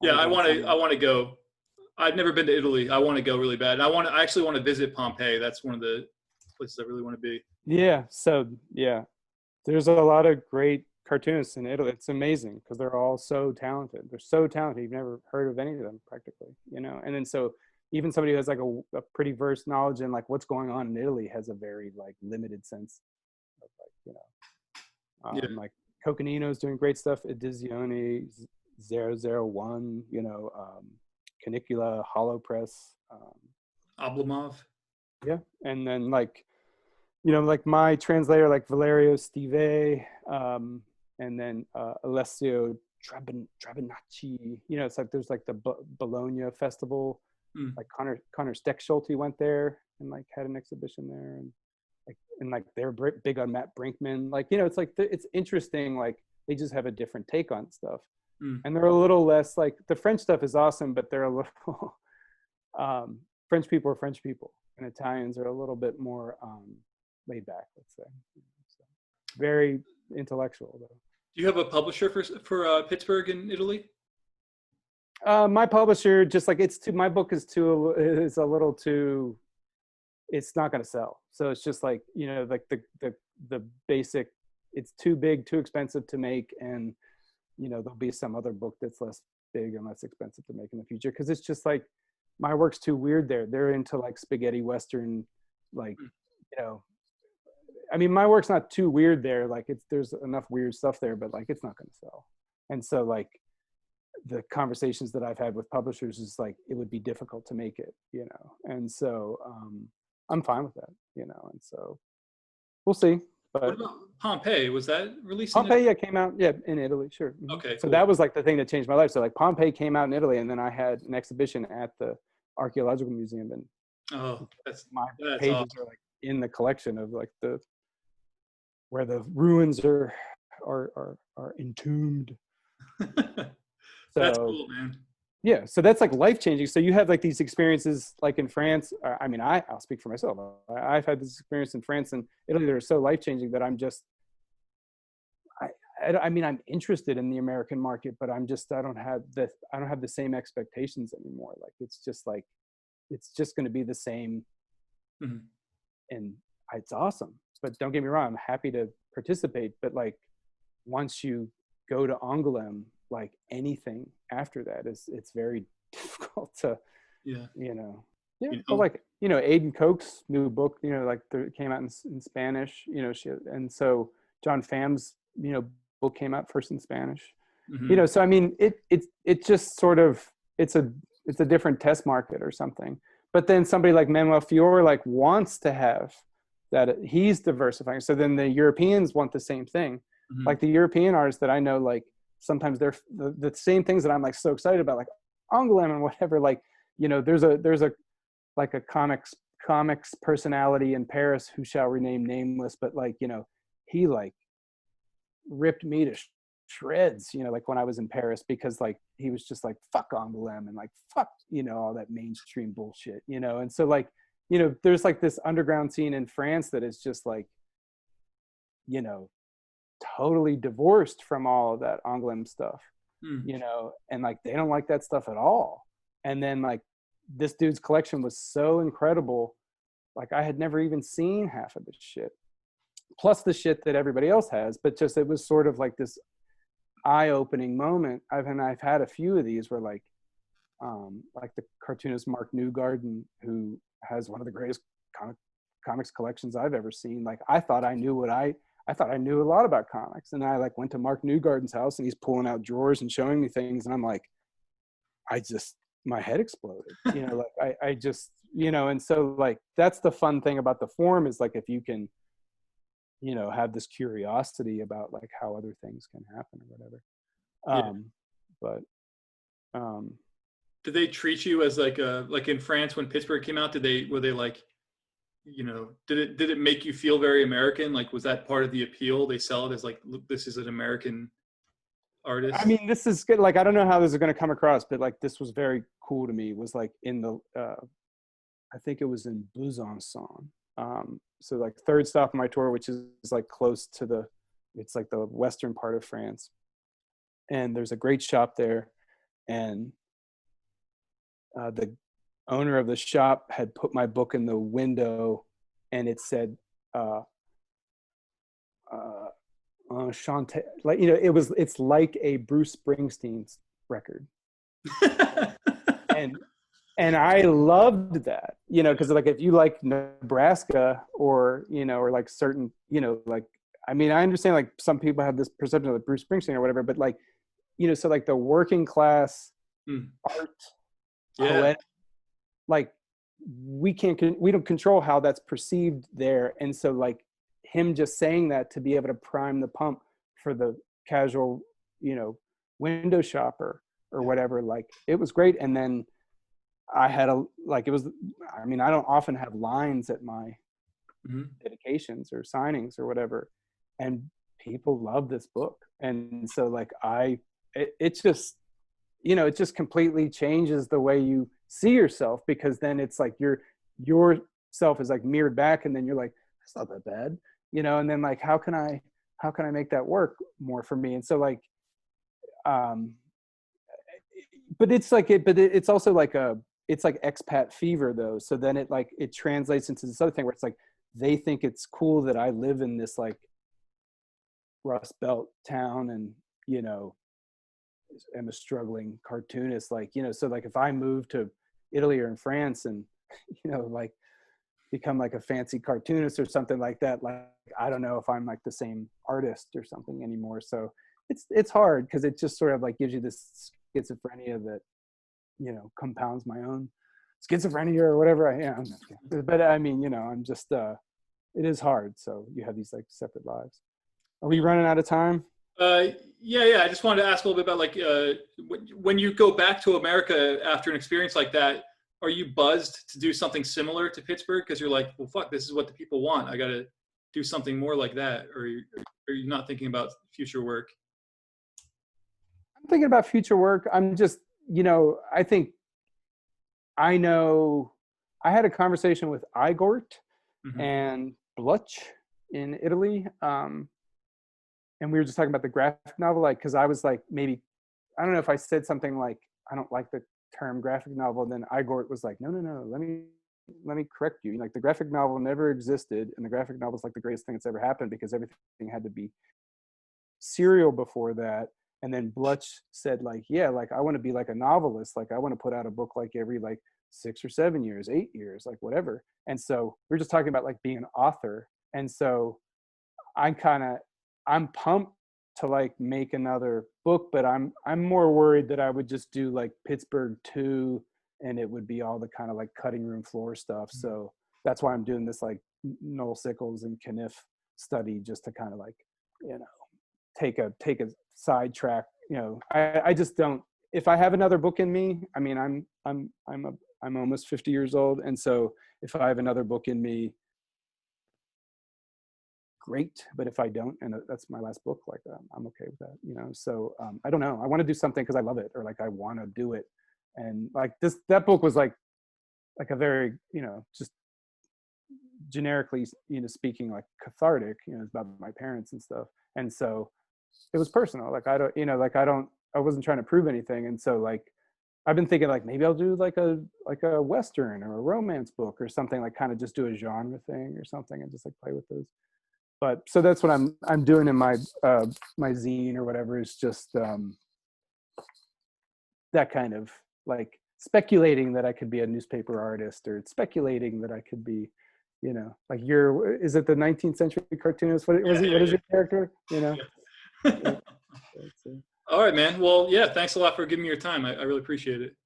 B: Yeah,
A: I got some.
B: I want to go. I've never been to Italy. I want to go really bad. I actually want to visit Pompeii. That's one of the places I really want to be.
A: Yeah. So yeah, there's a lot of great cartoonists in Italy. It's amazing because they're all so talented. They're so talented. You've never heard of any of them practically, you know? And then so even somebody who has like a pretty versed knowledge in like what's going on in Italy has a very like limited sense of like, you know,
B: Yeah.
A: like Coconino's doing great stuff. Edizione 001, you know, Canicula, Hollow Press.
B: Oblomov.
A: Yeah. And then like, you know, like my translator, like Valerio Stive, and then Alessio Trabinacci. You know, it's like there's like the Bologna Festival.
B: Mm.
A: Like Connor Steckschulte went there and like had an exhibition there, and like they're big on Matt Brinkman. Like, you know, it's like it's interesting. Like they just have a different take on stuff, and they're a little less like the French stuff is awesome, but they're a little French people are French people, and Italians are a little bit more laid back, let's say. So, very intellectual though.
B: Do you have a publisher for Pittsburgh in Italy?
A: My publisher, just like my book is a little too, it's not going to sell. So it's just like, you know, like the basic, it's too big, too expensive to make. And, you know, there'll be some other book that's less big and less expensive to make in the future. Cause it's just like, my work's too weird there. They're into like spaghetti Western, like, you know, I mean, my work's not too weird there. Like there's enough weird stuff there, but like, it's not going to sell. And so like the conversations that I've had with publishers is like, it would be difficult to make it, you know? And so I'm fine with that, you know? And so we'll see. But
B: What about Pompeii? Was that released in
A: Pompeii, yeah, came out, yeah, in Italy, sure. Mm-hmm.
B: Okay,
A: So
B: cool.
A: that was like the thing that changed my life. So like Pompeii came out in Italy, and then I had an exhibition at the Archaeological Museum, and my pages
B: awesome.
A: are like in the collection of like where the ruins are entombed.
B: That's
A: So
B: cool, man.
A: yeah, so that's like life changing. So you have like these experiences like in France. I mean, I'll speak for myself. I've had this experience in France and Italy that are so life changing that I'm just, I mean, I'm interested in the American market, but I don't have the same expectations anymore. Like it's just going to be the same,
B: Mm-hmm.
A: and it's awesome. But don't get me wrong, I'm happy to participate. But like once you go to Angoulême, like anything after that it's very difficult to,
B: Yeah.
A: you know. But like, you know, Aiden Koch's new book, you know, like came out in Spanish, you know, and so John Pham's, you know, book came out first in Spanish,
B: Mm-hmm.
A: you know, so I mean it just sort of it's a different test market or something. But then somebody like Manuel Fiore like wants to have that, he's diversifying. So then the Europeans want the same thing.
B: Mm-hmm.
A: Like the European artists that I know, like sometimes they're the same things that I'm like so excited about, like Angoulême and whatever. Like, you know, there's a like a comics personality in Paris who shall remain nameless, but like, you know, he like ripped me to shreds, you know, like when I was in Paris, because like he was just like fuck Angoulême and like fuck, you know, all that mainstream bullshit, you know. And so like, you know, there's like this underground scene in France that is just like, you know, totally divorced from all of that Angoulême stuff, you know, and like they don't like that stuff at all. And then like this dude's collection was so incredible, like I had never even seen half of this shit, plus the shit that everybody else has. But just it was sort of like this eye-opening moment. I've had a few of these where like the cartoonist Mark Newgarden, who has one of the greatest comics collections I've ever seen. Like I thought I knew a lot about comics, and I like went to Mark Newgarden's house and he's pulling out drawers and showing me things, and I'm like, my head exploded, you know, like I just, you know. And so like that's the fun thing about the forum, is like if you can, you know, have this curiosity about like how other things can happen or whatever.
B: Yeah.
A: But
B: did they treat you as like in France when Pittsburgh came out? Were they like, you know, did it make you feel very American? Like, was that part of the appeal? They sell it as like, look, this is an American
A: I
B: artist.
A: mean, this is good. Like, I don't know how this is going to come across, but like, this was very cool to me. Was like in the, I think it was in Besançon. So like third stop on my tour, which is like close to it's like the western part of France. And there's a great shop there. And the owner of the shop had put my book in the window, and it said, Chante, like, you know, it's like a Bruce Springsteen's record. and I loved that, you know, because like if you like Nebraska or, you know, or like certain, you know, like, I mean, I understand like some people have this perception of Bruce Springsteen or whatever, but like, you know, so like the working class art, poetic, like we don't control how that's perceived there. And so like him just saying that to be able to prime the pump for the casual, you know, window shopper or whatever, like it was great. And then I had it was, I mean, I don't often have lines at my dedications or signings or whatever. And people love this book. And so like it just, you know, it just completely changes the way you see yourself, because then it's like your self is like mirrored back, and then you're like, that's not that bad, you know. And then like, how can I make that work more for me? And so like, but it's also like it's like expat fever though. So then it translates into this other thing where it's like, they think it's cool that I live in this like Rust Belt town, and, you know, am a struggling cartoonist, like, you know, so like if I move to Italy or in France and, you know, like become like a fancy cartoonist or something like that, like I don't know if I'm like the same artist or something anymore. So it's hard, because it just sort of like gives you this schizophrenia that, you know, compounds my own schizophrenia or whatever I am. But I mean, you know, I'm just it is hard. So you have these like separate lives. Are we running out of time?
B: Yeah. I just wanted to ask a little bit about like when you go back to America after an experience like that, are you buzzed to do something similar to Pittsburgh? Because you're like, well, fuck, this is what the people want. I got to do something more like that. Or are you not thinking about future work?
A: I'm thinking about future work. I'm just, you know, I know I had a conversation with Ergot and Bluch in Italy. And we were just talking about the graphic novel, like, because I was like, maybe, I don't know if I said something like, I don't like the term graphic novel. And then Ergot was like, no, let me correct you. Like, the graphic novel never existed, and the graphic novel is like the greatest thing that's ever happened, because everything had to be serial before that. And then Bluch said like, yeah, like I want to be like a novelist. Like I want to put out a book like every like 6 or 7 years, 8 years, like whatever. And so we're just talking about like being an author. And so I'm pumped to like make another book, but I'm more worried that I would just do like Pittsburgh 2, and it would be all the kind of like cutting room floor stuff. So that's why I'm doing this like Noel Sickles and Kniff study, just to kind of like, you know, take a sidetrack. You know, I just don't, if I have another book in me, I mean, I'm almost 50 years old. And so if I have another book in me, great. But if I don't, and that's my last book, like I'm okay with that, you know? So I don't know. I want to do something because I love it, or like I want to do it. And like that book was like a very, you know, just generically, you know, speaking, like cathartic, you know, it's about my parents and stuff. And so it was personal. Like I don't, you know, like I wasn't trying to prove anything. And so like, I've been thinking like, maybe I'll do like a Western or a romance book or something, like kind of just do a genre thing or something and just like play with those. But so that's what I'm doing in my my zine or whatever, is just that kind of like speculating that I could be a newspaper artist, or speculating that I could be, you know, like is it the 19th century cartoonist? What is your character? You know? Yeah.
B: All right, man. Well, yeah, thanks a lot for giving me your time. I really appreciate it.